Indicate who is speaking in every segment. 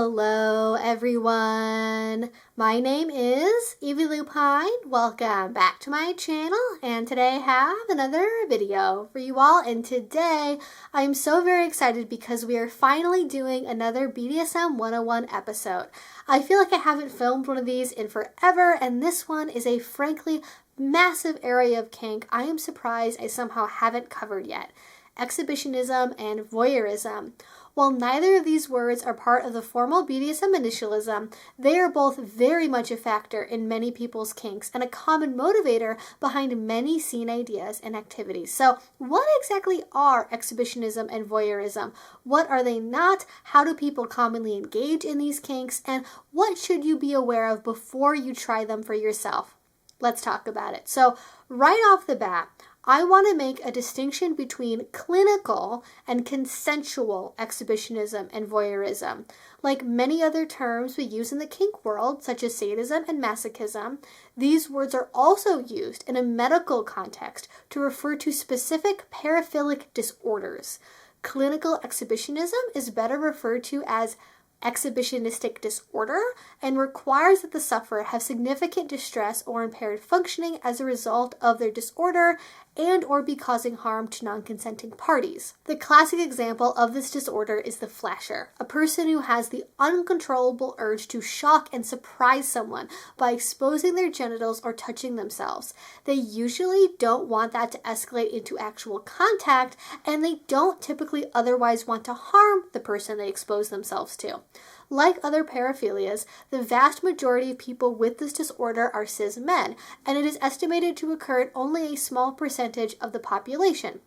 Speaker 1: Hello everyone, my name is Evie Lupine. Welcome back to my channel, and today I have another video for you all. And today I'm so very excited because we are finally doing another BDSM 101 episode. I feel like I haven't filmed one of these in forever, and this one is a frankly massive area of kink I am surprised I somehow haven't covered yet. Exhibitionism and voyeurism. While neither of these words are part of the formal BDSM initialism, they are both very much a factor in many people's kinks and a common motivator behind many scene ideas and activities. So what exactly are exhibitionism and voyeurism? What are they not? How do people commonly engage in these kinks? And what should you be aware of before you try them for yourself? Let's talk about it. So right off the bat, I want to make a distinction between clinical and consensual exhibitionism and voyeurism. Like many other terms we use in the kink world, such as sadism and masochism, these words are also used in a medical context to refer to specific paraphilic disorders. Clinical exhibitionism is better referred to as exhibitionistic disorder and requires that the sufferer have significant distress or impaired functioning as a result of their disorder and or be causing harm to non-consenting parties. The classic example of this disorder is the flasher, a person who has the uncontrollable urge to shock and surprise someone by exposing their genitals or touching themselves. They usually don't want that to escalate into actual contact, and they don't typically otherwise want to harm the person they expose themselves to. Like other paraphilias, the vast majority of people with this disorder are cis men, and it is estimated to occur in only a small percentage of the population.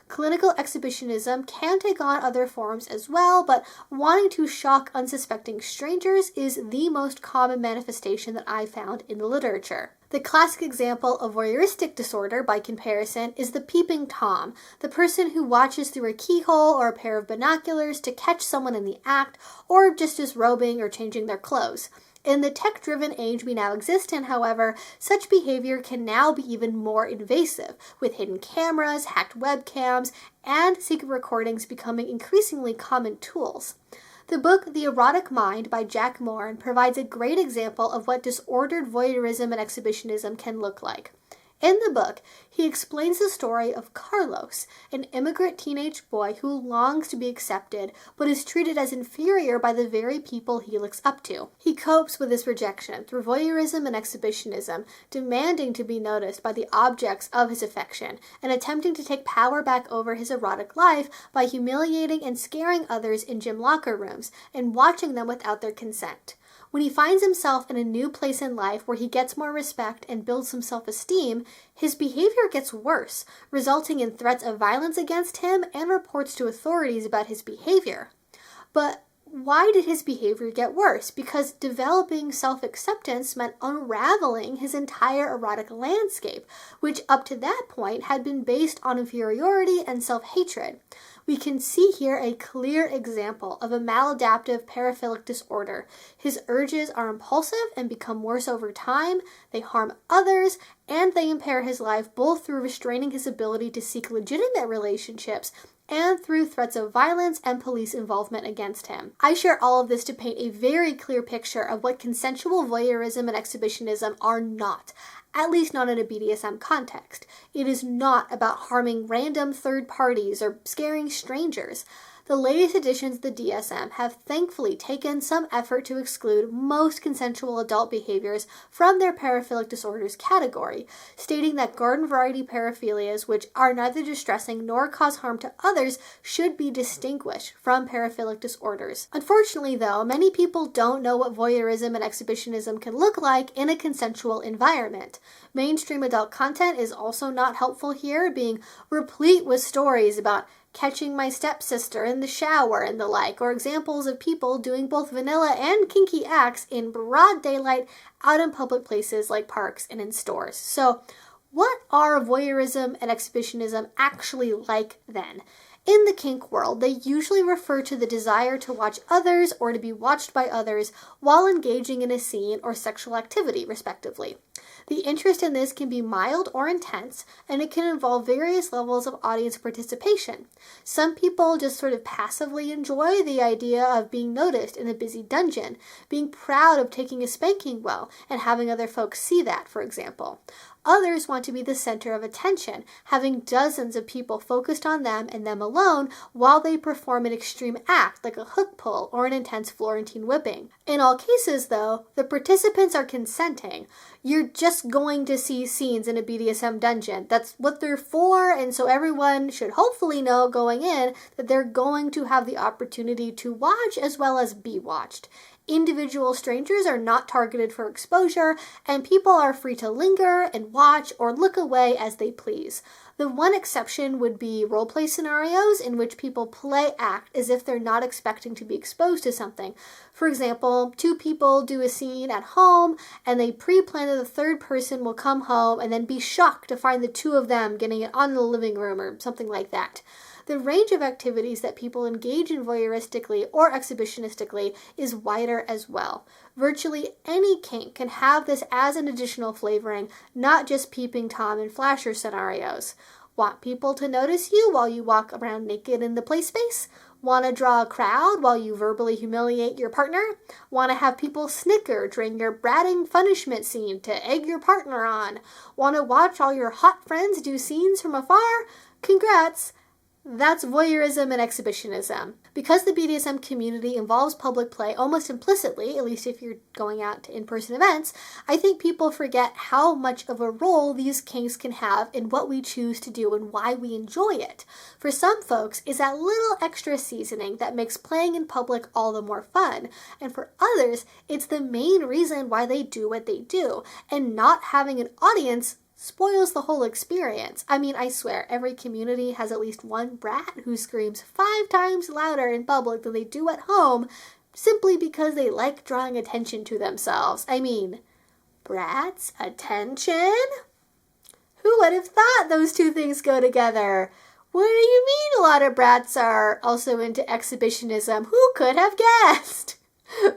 Speaker 1: Clinical exhibitionism can take on other forms as well, but wanting to shock unsuspecting strangers is the most common manifestation that I found in the literature. The classic example of voyeuristic disorder, by comparison, is the peeping Tom, the person who watches through a keyhole or a pair of binoculars to catch someone in the act, or just disrobing or changing their clothes. In the tech-driven age we now exist in, however, such behavior can now be even more invasive, with hidden cameras, hacked webcams, and secret recordings becoming increasingly common tools. The book The Erotic Mind by Jack Moran provides a great example of what disordered voyeurism and exhibitionism can look like. In the book, he explains the story of Carlos, an immigrant teenage boy who longs to be accepted but is treated as inferior by the very people he looks up to. He copes with this rejection through voyeurism and exhibitionism, demanding to be noticed by the objects of his affection and attempting to take power back over his erotic life by humiliating and scaring others in gym locker rooms and watching them without their consent. When he finds himself in a new place in life where he gets more respect and builds some self-esteem, his behavior gets worse, resulting in threats of violence against him and reports to authorities about his behavior. But why did his behavior get worse? Because developing self-acceptance meant unraveling his entire erotic landscape, which up to that point had been based on inferiority and self-hatred. We can see here a clear example of a maladaptive paraphilic disorder. His urges are impulsive and become worse over time, they harm others, and they impair his life both through restraining his ability to seek legitimate relationships and through threats of violence and police involvement against him. I share all of this to paint a very clear picture of what consensual voyeurism and exhibitionism are not. At least not in a BDSM context. It is not about harming random third parties or scaring strangers. The latest editions of the DSM have thankfully taken some effort to exclude most consensual adult behaviors from their paraphilic disorders category, stating that garden variety paraphilias, which are neither distressing nor cause harm to others, should be distinguished from paraphilic disorders. Unfortunately, though, many people don't know what voyeurism and exhibitionism can look like in a consensual environment. Mainstream adult content is also not helpful here, being replete with stories about catching my stepsister in the shower and the like, or examples of people doing both vanilla and kinky acts in broad daylight out in public places like parks and in stores. So what are voyeurism and exhibitionism actually like then? In the kink world, they usually refer to the desire to watch others or to be watched by others while engaging in a scene or sexual activity, respectively. The interest in this can be mild or intense, and it can involve various levels of audience participation. Some people just sort of passively enjoy the idea of being noticed in a busy dungeon, being proud of taking a spanking well, and having other folks see that, for example. Others want to be the center of attention, having dozens of people focused on them and them alone while they perform an extreme act like a hook pull or an intense Florentine whipping. In all cases, though, the participants are consenting. You're just going to see scenes in a BDSM dungeon. That's what they're for, and so everyone should hopefully know going in that they're going to have the opportunity to watch as well as be watched. Individual strangers are not targeted for exposure, and people are free to linger and watch or look away as they please. The one exception would be roleplay scenarios in which people play act as if they're not expecting to be exposed to something. For example, two people do a scene at home and they pre-plan that the third person will come home and then be shocked to find the two of them getting it on in the living room or something like that. The range of activities that people engage in voyeuristically or exhibitionistically is wider as well. Virtually any kink can have this as an additional flavoring, not just peeping Tom and flasher scenarios. Want people to notice you while you walk around naked in the play space? Want to draw a crowd while you verbally humiliate your partner? Want to have people snicker during your bratting punishment scene to egg your partner on? Want to watch all your hot friends do scenes from afar? Congrats! That's voyeurism and exhibitionism. Because the BDSM community involves public play almost implicitly, at least if you're going out to in-person events, I think people forget how much of a role these kinks can have in what we choose to do and why we enjoy it. For some folks, it's that little extra seasoning that makes playing in public all the more fun. And for others, it's the main reason why they do what they do. And not having an audience spoils the whole experience. I mean, I swear, every community has at least one brat who screams 5 times louder in public than they do at home simply because they like drawing attention to themselves. I mean, brats, attention? Who would have thought those two things go together? What do you mean a lot of brats are also into exhibitionism? Who could have guessed?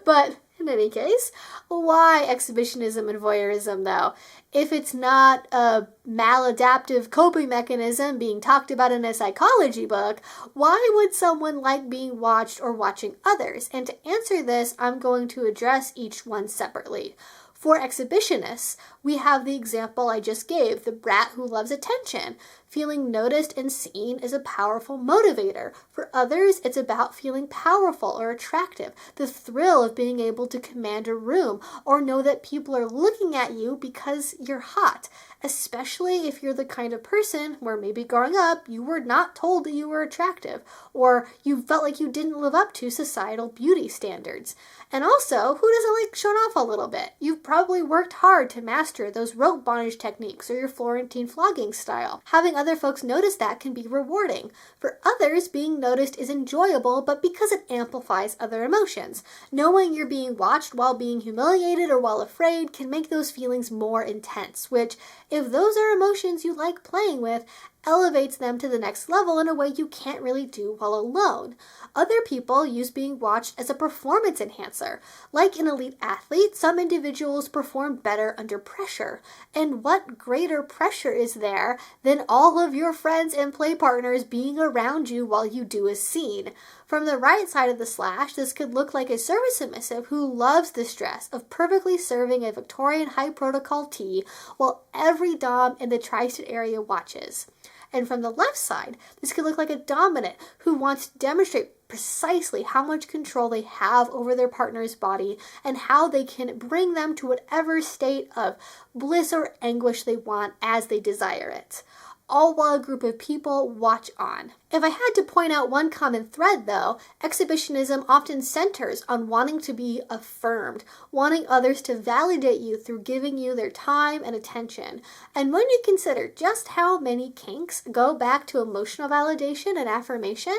Speaker 1: But in any case, why exhibitionism and voyeurism though? If it's not a maladaptive coping mechanism being talked about in a psychology book, why would someone like being watched or watching others? And to answer this, I'm going to address each one separately. For exhibitionists, we have the example I just gave, the brat who loves attention. Feeling noticed and seen is a powerful motivator. For others, it's about feeling powerful or attractive, the thrill of being able to command a room or know that people are looking at you because you're hot, especially if you're the kind of person where maybe growing up you were not told that you were attractive or you felt like you didn't live up to societal beauty standards. And also, who doesn't like showing off a little bit? You've probably worked hard to master those rope bondage techniques or your Florentine flogging style. Having other folks notice that can be rewarding. For others, being noticed is enjoyable, but because it amplifies other emotions. Knowing you're being watched while being humiliated or while afraid can make those feelings more intense, which, if those are emotions you like playing with, elevates them to the next level in a way you can't really do while alone. Other people use being watched as a performance enhancer. Like an elite athlete, some individuals perform better under pressure. And what greater pressure is there than all of your friends and play partners being around you while you do a scene? From the right side of the slash, this could look like a service submissive who loves the stress of perfectly serving a Victorian high protocol tea while every dom in the tri-state area watches. And from the left side, this could look like a dominant who wants to demonstrate precisely how much control they have over their partner's body and how they can bring them to whatever state of bliss or anguish they want as they desire it. All while a group of people watch on. If I had to point out one common thread, though, exhibitionism often centers on wanting to be affirmed, wanting others to validate you through giving you their time and attention. And when you consider just how many kinks go back to emotional validation and affirmation,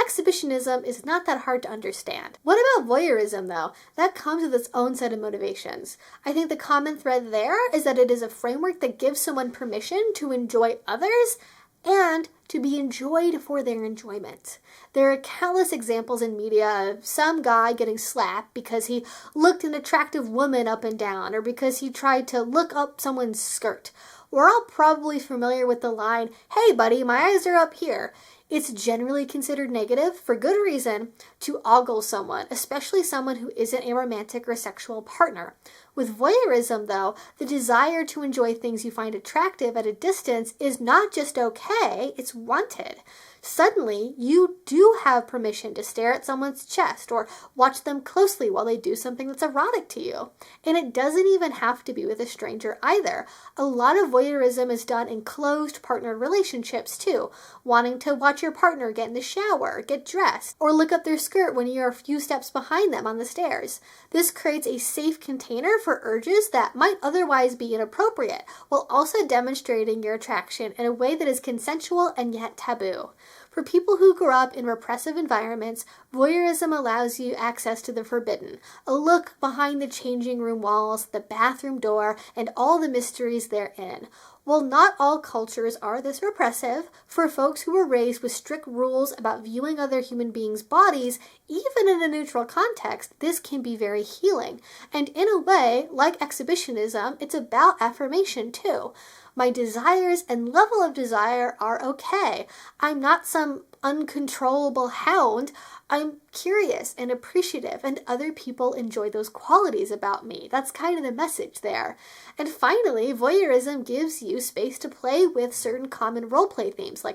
Speaker 1: exhibitionism is not that hard to understand. What about voyeurism, though? That comes with its own set of motivations. I think the common thread there is that it is a framework that gives someone permission to enjoy others and to be enjoyed for their enjoyment. There are countless examples in media of some guy getting slapped because he looked an attractive woman up and down, or because he tried to look up someone's skirt. We're all probably familiar with the line, "Hey buddy, my eyes are up here." It's generally considered negative, for good reason, to ogle someone, especially someone who isn't a romantic or sexual partner. With voyeurism, though, the desire to enjoy things you find attractive at a distance is not just okay, it's wanted. Suddenly, you do have permission to stare at someone's chest or watch them closely while they do something that's erotic to you. And it doesn't even have to be with a stranger either. A lot of voyeurism is done in closed partnered relationships too, wanting to watch your partner get in the shower, get dressed, or look up their skirt when you're a few steps behind them on the stairs. This creates a safe container for urges that might otherwise be inappropriate, while also demonstrating your attraction in a way that is consensual and yet taboo. For people who grew up in repressive environments, voyeurism allows you access to the forbidden, a look behind the changing room walls, the bathroom door, and all the mysteries therein. While not all cultures are this repressive, for folks who were raised with strict rules about viewing other human beings' bodies, even in a neutral context, this can be very healing. And in a way, like exhibitionism, it's about affirmation too. My desires and level of desire are okay. I'm not some uncontrollable hound. I'm curious and appreciative, and other people enjoy those qualities about me. That's kind of the message there. And finally, voyeurism gives you space to play with certain common roleplay themes, like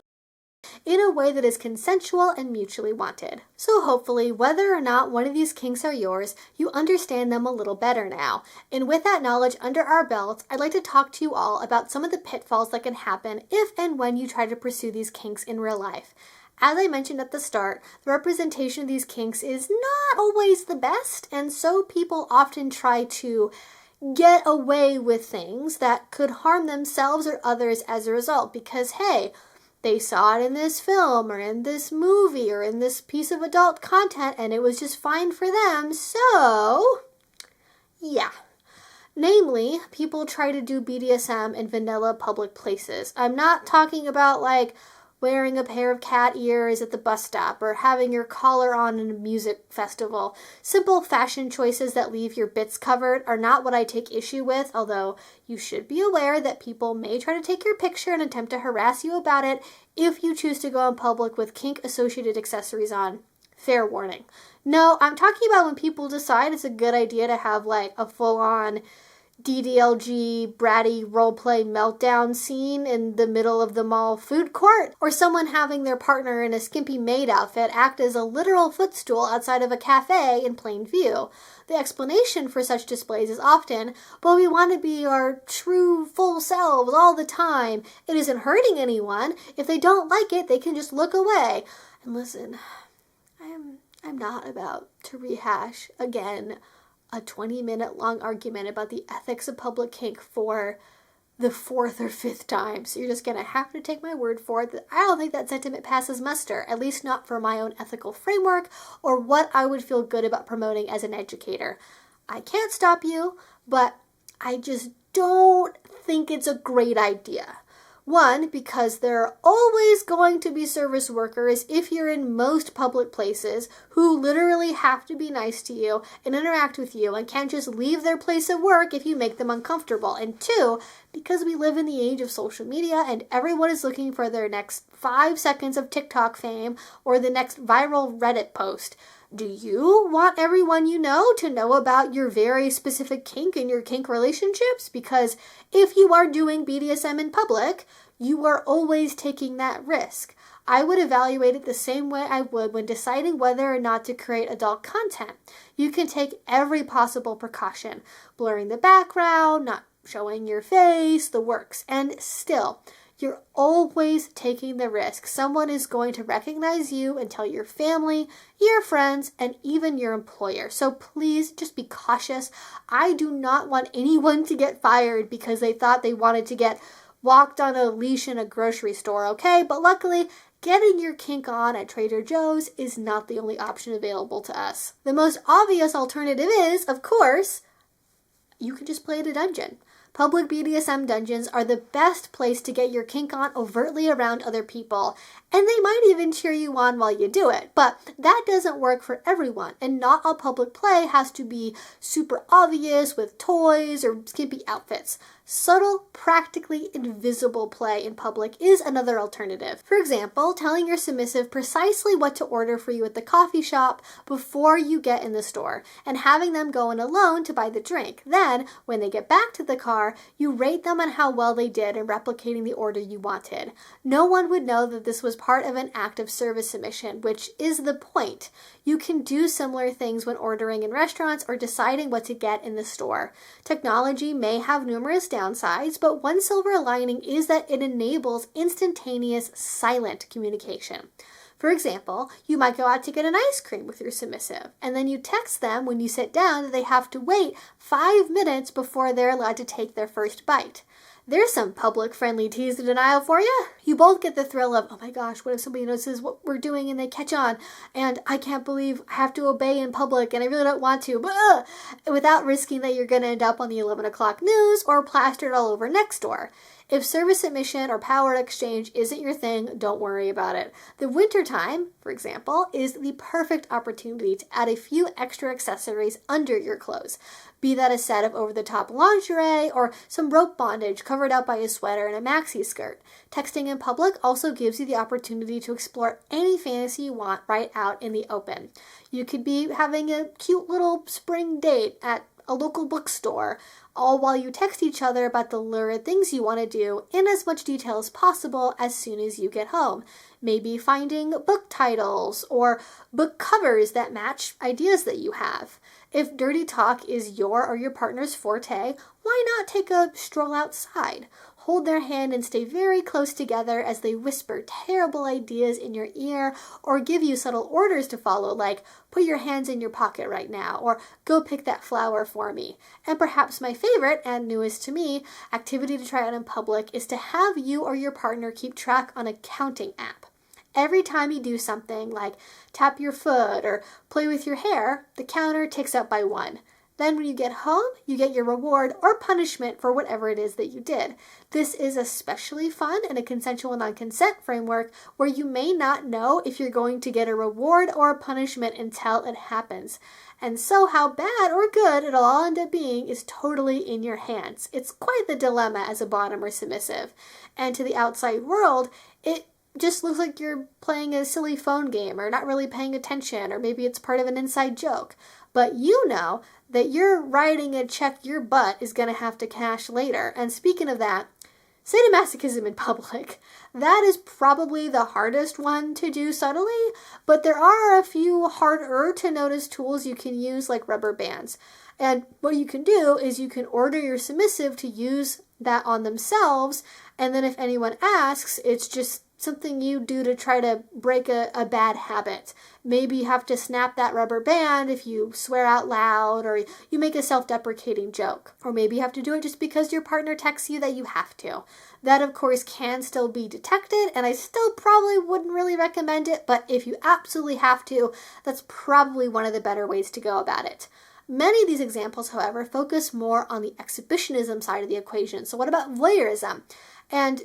Speaker 1: in a way that is consensual and mutually wanted. So hopefully, whether or not one of these kinks are yours, you understand them a little better now. And with that knowledge under our belts, I'd like to talk to you all about some of the pitfalls that can happen if and when you try to pursue these kinks in real life. As I mentioned at the start, the representation of these kinks is not always the best, and so people often try to get away with things that could harm themselves or others as a result, because hey, they saw it in this film or in this movie or in this piece of adult content and it was just fine for them, so yeah. Namely, people try to do BDSM in vanilla public places. I'm not talking about like wearing a pair of cat ears at the bus stop or having your collar on in a music festival. Simple fashion choices that leave your bits covered are not what I take issue with, although you should be aware that people may try to take your picture and attempt to harass you about it if you choose to go in public with kink-associated accessories on. Fair warning. No, I'm talking about when people decide it's a good idea to have like a full-on DDLG bratty roleplay meltdown scene in the middle of the mall food court, or someone having their partner in a skimpy maid outfit act as a literal footstool outside of a cafe in plain view. The explanation for such displays is often, well, we want to be our true full selves all the time. It isn't hurting anyone. If they don't like it, they can just look away. And listen, I'm not about to rehash again a 20-minute long argument about the ethics of public kink for the 4th or 5th time. So you're just going to have to take my word for it that I don't think that sentiment passes muster, at least not for my own ethical framework or what I would feel good about promoting as an educator. I can't stop you, but I just don't think it's a great idea. One, because there are always going to be service workers if you're in most public places who literally have to be nice to you and interact with you and can't just leave their place of work if you make them uncomfortable. And two, because we live in the age of social media and everyone is looking for their next 5 seconds of TikTok fame or the next viral Reddit post. Do you want everyone you know to know about your very specific kink and your kink relationships? Because if you are doing BDSM in public, you are always taking that risk. I would evaluate it the same way I would when deciding whether or not to create adult content. You can take every possible precaution, blurring the background, not showing your face, the works, and still, you're always taking the risk. Someone is going to recognize you and tell your family, your friends, and even your employer. So please just be cautious. I do not want anyone to get fired because they thought they wanted to get walked on a leash in a grocery store, okay? But luckily, getting your kink on at Trader Joe's is not the only option available to us. The most obvious alternative is, of course, you can just play at a dungeon. Public BDSM dungeons are the best place to get your kink on overtly around other people, and they might even cheer you on while you do it. But that doesn't work for everyone, and not all public play has to be super obvious with toys or skimpy outfits. Subtle, practically invisible play in public is another alternative. For example, telling your submissive precisely what to order for you at the coffee shop before you get in the store, and having them go in alone to buy the drink. Then, when they get back to the car, you rate them on how well they did in replicating the order you wanted. No one would know that this was part of an act of service submission, which is the point. You can do similar things when ordering in restaurants or deciding what to get in the store. Technology may have numerous downsides, but one silver lining is that it enables instantaneous, silent communication. For example, you might go out to get an ice cream with your submissive, and then you text them when you sit down that they have to wait 5 minutes before they're allowed to take their first bite. There's some public-friendly tease of denial for you. You both get the thrill of, oh my gosh, what if somebody notices what we're doing and they catch on, and I can't believe I have to obey in public and I really don't want to, without risking that you're going to end up on the 11 o'clock news or plastered all over next door. If service submission or power exchange isn't your thing, don't worry about it. The wintertime, for example, is the perfect opportunity to add a few extra accessories under your clothes. Be that a set of over-the-top lingerie or some rope bondage covered up by a sweater and a maxi skirt. Texting in public also gives you the opportunity to explore any fantasy you want right out in the open. You could be having a cute little spring date at a local bookstore, all while you text each other about the lurid things you want to do in as much detail as possible as soon as you get home. Maybe finding book titles or book covers that match ideas that you have. If dirty talk is your or your partner's forte, why not take a stroll outside? Hold their hand and stay very close together as they whisper terrible ideas in your ear or give you subtle orders to follow, like, put your hands in your pocket right now, or go pick that flower for me. And perhaps my favorite, and newest to me, activity to try out in public is to have you or your partner keep track on a counting app. Every time you do something like tap your foot or play with your hair, the counter ticks up by 1. Then when you get home, you get your reward or punishment for whatever it is that you did. This is especially fun in a consensual non-consent framework where you may not know if you're going to get a reward or a punishment until it happens. And so how bad or good it'll all end up being is totally in your hands. It's quite the dilemma as a bottom or submissive. And to the outside world, it just looks like you're playing a silly phone game or not really paying attention, or maybe it's part of an inside joke. But you know that you're writing a check your butt is going to have to cash later. And speaking of that, sadomasochism in public. That is probably the hardest one to do subtly, but there are a few harder to notice tools you can use, like rubber bands. And what you can do is you can order your submissive to use that on themselves, and then if anyone asks, it's just something you do to try to break a bad habit. Maybe you have to snap that rubber band if you swear out loud, or you make a self-deprecating joke. Or maybe you have to do it just because your partner texts you that you have to. That, of course, can still be detected, and I still probably wouldn't really recommend it, but if you absolutely have to, that's probably one of the better ways to go about it. Many of these examples, however, focus more on the exhibitionism side of the equation. So what about voyeurism? And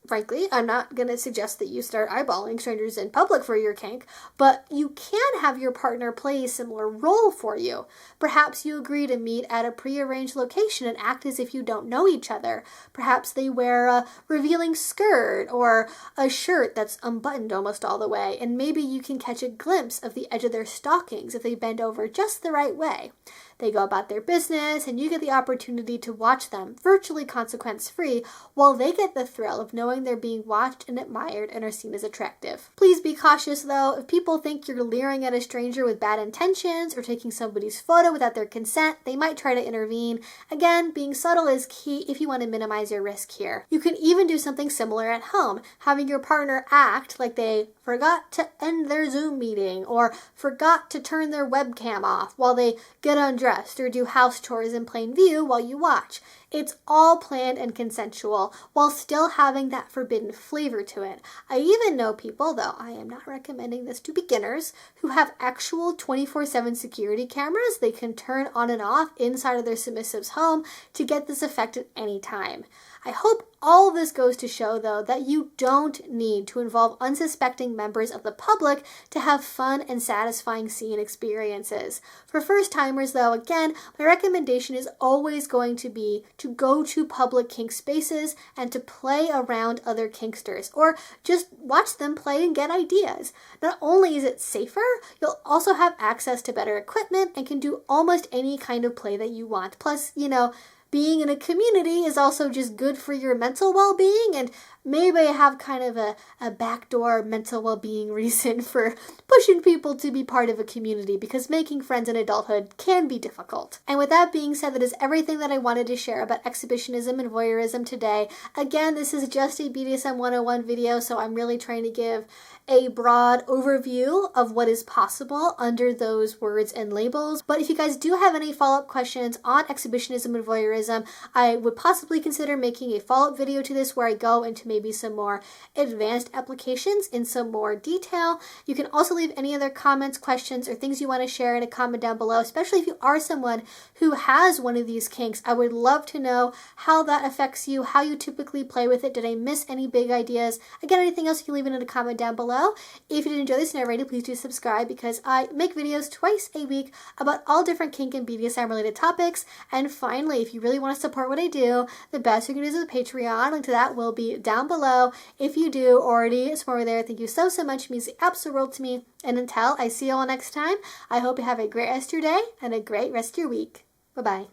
Speaker 1: frankly, I'm not going to suggest that you start eyeballing strangers in public for your kink, but you can have your partner play a similar role for you. Perhaps you agree to meet at a prearranged location and act as if you don't know each other. Perhaps they wear a revealing skirt or a shirt that's unbuttoned almost all the way, and maybe you can catch a glimpse of the edge of their stockings if they bend over just the right way. They go about their business, and you get the opportunity to watch them, virtually consequence-free, while they get the thrill of knowing they're being watched and admired and are seen as attractive. Please be cautious, though. If people think you're leering at a stranger with bad intentions or taking somebody's photo without their consent, they might try to intervene. Again, being subtle is key if you want to minimize your risk here. You can even do something similar at home, having your partner act like they forgot to end their Zoom meeting or forgot to turn their webcam off while they get undressed or do house chores in plain view while you watch. It's all planned and consensual while still having that forbidden flavor to it. I even know people, though I am not recommending this to beginners, who have actual 24/7 security cameras they can turn on and off inside of their submissive's home to get this effect at any time. I hope all of this goes to show, though, that you don't need to involve unsuspecting members of the public to have fun and satisfying scene experiences. For first-timers, though, again, my recommendation is always going to be to go to public kink spaces and to play around other kinksters, or just watch them play and get ideas. Not only is it safer, you'll also have access to better equipment and can do almost any kind of play that you want. Plus, being in a community is also just good for your mental well-being, and maybe I have kind of a backdoor mental well-being reason for pushing people to be part of a community, because making friends in adulthood can be difficult. And with that being said, that is everything that I wanted to share about exhibitionism and voyeurism today. Again, this is just a BDSM 101 video, so I'm really trying to give a broad overview of what is possible under those words and labels. But if you guys do have any follow-up questions on exhibitionism and voyeurism, I would possibly consider making a follow-up video to this where I go into maybe some more advanced applications in some more detail. You can also leave any other comments, questions, or things you want to share in a comment down below, especially if you are someone who has one of these kinks. I would love to know how that affects you, how you typically play with it. Did I miss any big ideas? Again, anything else you can leave it in a comment down below. If you did enjoy this and already, please do subscribe, because I make videos twice a week about all different kink and BDSM related topics. And finally, if you really want to support what I do, the best you can do is a Patreon. Link to that will be down below. If you do already support me there, thank you so much. It means the absolute world to me. And until I see you all next time, I hope you have a great rest of your day and a great rest of your week. Bye-bye.